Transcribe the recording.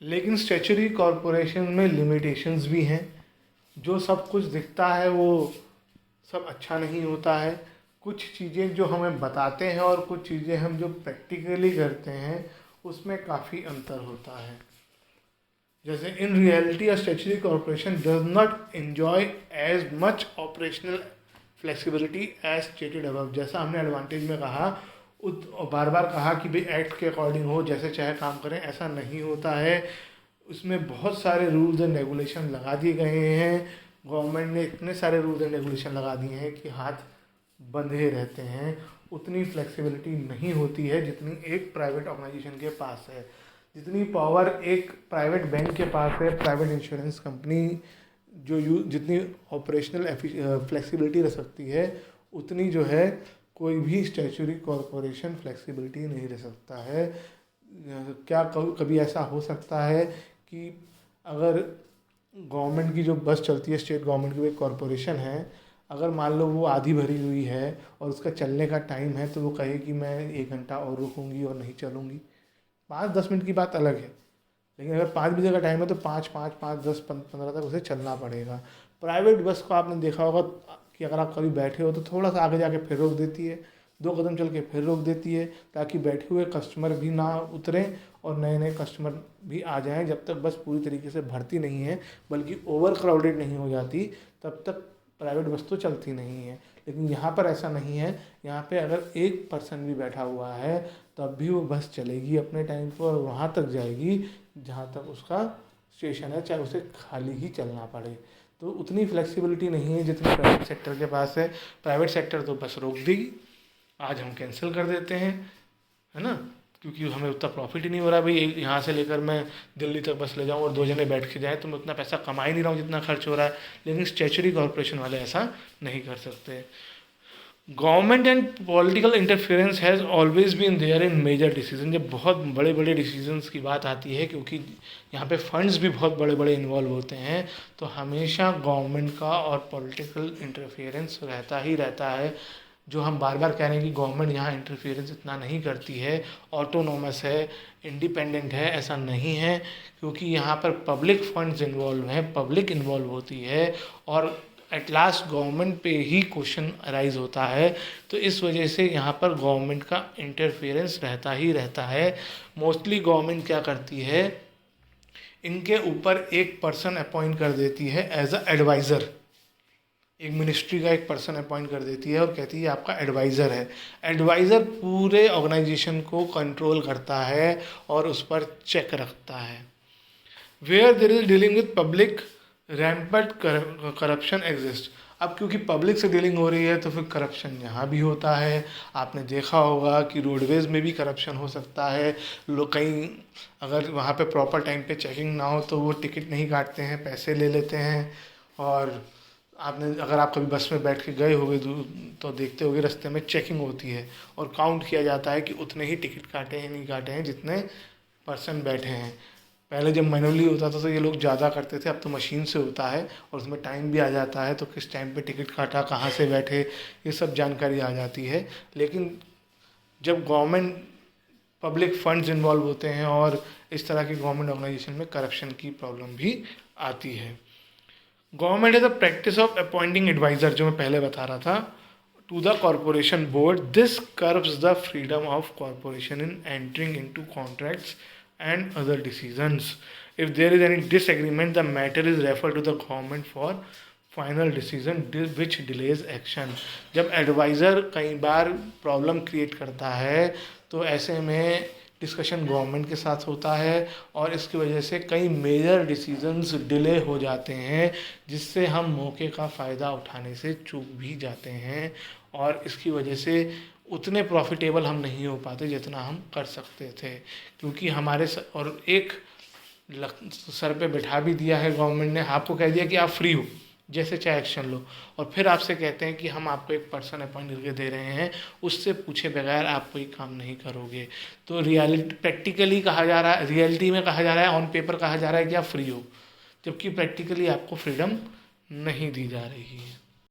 लेकिन statutory corporation में limitations भी हैं। जो सब कुछ दिखता है वो सब अच्छा नहीं होता है। कुछ चीज़ें जो हमें बताते हैं और कुछ चीज़ें हम जो प्रैक्टिकली करते हैं उसमें काफ़ी अंतर होता है। जैसे in reality a statutory corporation does not enjoy as much operational flexibility as stated above. जैसा हमने एडवांटेज में कहा, बार बार कहा कि भाई एक्ट के अकॉर्डिंग हो, जैसे चाहे काम करें, ऐसा नहीं होता है। उसमें बहुत सारे रूल्स एंड रेगुलेशन लगा दिए गए हैं। गवर्नमेंट ने इतने सारे रूल्स एंड रेगुलेशन लगा दिए हैं कि हाथ बंधे रहते हैं। उतनी फ्लेक्सिबिलिटी नहीं होती है जितनी एक प्राइवेट ऑर्गेनाइजेशन के पास है। जितनी पावर एक प्राइवेट बैंक के पास है, प्राइवेट इंश्योरेंस कंपनी जितनी ऑपरेशनल फ्लेक्सिबिलिटी रख सकती है, उतनी जो है कोई भी स्टैच्यूटरी कॉरपोरेशन फ्लेक्सिबिलिटी नहीं रख सकता है। क्या कभी ऐसा हो सकता है कि अगर गवर्नमेंट की जो बस चलती है, स्टेट गवर्नमेंट की एक कॉरपोरेशन है, अगर मान लो वो आधी भरी हुई है और उसका चलने का टाइम है, तो वो कहे कि मैं 1 घंटा और रुकूंगी और नहीं चलूँगी। 5-10 मिनट की बात अलग है, लेकिन अगर 5 बजे का टाइम है तो 5-5-5-10-15 तक उसे चलना पड़ेगा। प्राइवेट बस को आपने देखा होगा कि अगर आप कभी बैठे हो तो थोड़ा सा आगे जाके फिर रोक देती है, 2 कदम चल के फिर रोक देती है, ताकि बैठे हुए कस्टमर भी ना उतरें और नए नए कस्टमर भी आ जाएं। जब तक बस पूरी तरीके से भरती नहीं है, बल्कि ओवर क्राउडेड नहीं हो जाती, तब तक प्राइवेट बस तो चलती नहीं है। लेकिन यहाँ पर ऐसा नहीं है। यहाँ पे अगर एक पर्सन भी बैठा हुआ है तब भी वो बस चलेगी अपने टाइम पर और वहाँ तक जाएगी जहाँ तक उसका स्टेशन है, चाहे उसे खाली ही चलना पड़े। तो उतनी फ्लेक्सिबिलिटी नहीं है जितनी प्राइवेट सेक्टर के पास है। प्राइवेट सेक्टर तो बस रोक देगी, आज हम कैंसिल कर देते हैं, है ना, क्योंकि हमें उतना प्रॉफिट ही नहीं हो रहा। भाई यहाँ से लेकर मैं दिल्ली तक बस ले जाऊँ और 2 जने बैठ के जाएँ तो मैं उतना पैसा कमा ही नहीं रहा हूँ जितना खर्च हो रहा है। लेकिन स्टैच्यूटरी कॉरपोरेशन वाले ऐसा नहीं कर सकते। Government and political interference has always been there in major decision. जब बहुत बड़े बड़े डिसीजंस की बात आती है, क्योंकि यहाँ पे फंड्स भी बहुत बड़े बड़े इन्वॉल्व होते हैं, तो हमेशा गवर्नमेंट का और पॉलिटिकल इंटरफेरेंस रहता ही रहता है। जो हम बार बार कह रहे हैं कि गवर्नमेंट यहाँ इंटरफेरेंस इतना नहीं करती है, ऑटोनोमस है, इंडिपेंडेंट है, ऐसा नहीं है। क्योंकि यहाँ पर पब्लिक फंड्स इन्वॉल्व हैं, पब्लिक इन्वॉल्व होती है और एट लास्ट गवर्नमेंट पे ही क्वेश्चन अराइज होता है। तो इस वजह से यहाँ पर गवर्नमेंट का इंटरफेरेंस रहता ही रहता है। मोस्टली गवर्नमेंट क्या करती है, इनके ऊपर एक पर्सन अपॉइंट कर देती है एज अ एडवाइज़र। एक मिनिस्ट्री का एक पर्सन अपॉइंट कर देती है और कहती है आपका एडवाइज़र है। एडवाइज़र पूरे ऑर्गेनाइजेशन को कंट्रोल करता है और उस पर चेक रखता है। Where there is dealing with public rampant corruption exist. अब क्योंकि पब्लिक से डीलिंग हो रही है तो फिर करप्शन यहाँ भी होता है। आपने देखा होगा कि रोडवेज़ में भी करप्शन हो सकता है। लोग कहीं अगर वहाँ पे प्रॉपर टाइम पे चेकिंग ना हो तो वो टिकट नहीं काटते हैं, पैसे ले लेते हैं। और अगर आप कभी बस में बैठ के गए होगे तो देखते होगे रास्ते में चेकिंग होती है और काउंट किया जाता है कि उतने ही टिकट काटे हैं नहीं काटे हैं जितने पर्सन बैठे हैं। पहले जब मैनुअली होता था तो ये लोग ज़्यादा करते थे, अब तो मशीन से होता है और उसमें टाइम भी आ जाता है, तो किस टाइम पे टिकट काटा, कहाँ से बैठे, ये सब जानकारी आ जाती है। लेकिन जब गवर्नमेंट पब्लिक फंड्स इन्वॉल्व होते हैं और इस तरह की गवर्नमेंट ऑर्गेनाइजेशन में करप्शन की प्रॉब्लम भी आती है। Government is the practice of appointing adviser, जो मैं पहले बता रहा था, to the corporation board. This curbs the freedom of corporation in entering into contracts and other decisions. If there is any disagreement, the matter is referred to the government for final decision which delays action. जब adviser कई बार problem create करता है तो ऐसे में discussion government के साथ होता है और इसकी वजह से कई मेजर डिसीजंस डिले हो जाते हैं, जिससे हम मौके का फ़ायदा उठाने से चूक भी जाते हैं और इसकी वजह से उतने प्रॉफिटेबल हम नहीं हो पाते जितना हम कर सकते थे। क्योंकि हमारे और एक सर पे बिठा भी दिया है गवर्नमेंट ने, आपको कह दिया कि आप फ्री हो, जैसे चाहे एक्शन लो, और फिर आपसे कहते हैं कि हम आपको एक पर्सन अपॉइंट करके दे रहे हैं, उससे पूछे बगैर आप कोई काम नहीं करोगे। तो रियलिटी प्रैक्टिकली कहा जा रहा है, रियलिटी में कहा जा रहा है, ऑन पेपर कहा जा रहा है कि आप फ्री हो, जबकि प्रैक्टिकली आपको फ्रीडम नहीं दी जा रही है।